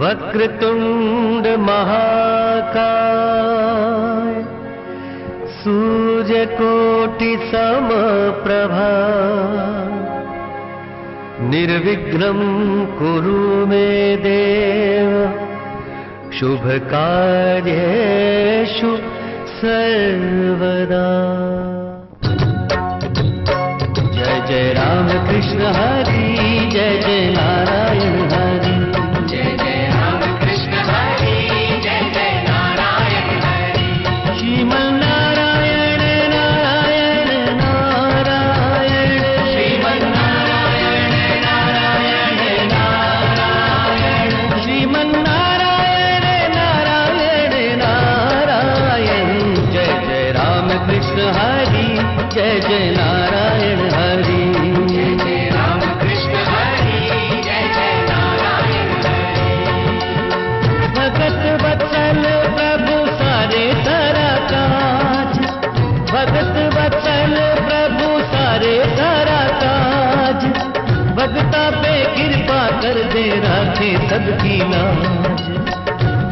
वक्रतुंड महाकाय सूर्यकोटि समप्रभा निर्विघ्नं कुरु मे देव शुभ कार्येषु सर्वदा। जय जय राम कृष्ण हरि जय जय नारायण हरि। जय जय राम कृष्ण हरि जय जय नारायण हरि। श्रीमन्नारायण नारायण नारायण श्रीमन्नारायण नारायण नारायण श्रीमन्नारायण नारायण नारायण। जय जय राम कृष्ण हरि जय जय नारायण हरि। जय जय राम कृष्ण हरि जय जय नारायण हरि। भगत वत्सल प्रभु सारे सारा काज, भगत वत्सल प्रभु सारे सारा काज, भगता पे कृपा कर दे राखे सबकी लाज,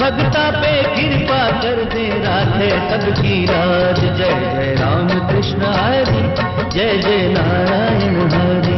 भगता पे कृपा कर दे राखे सबकी लाज। जय जय राम कृष्ण हरि जय जय नारायण हरि।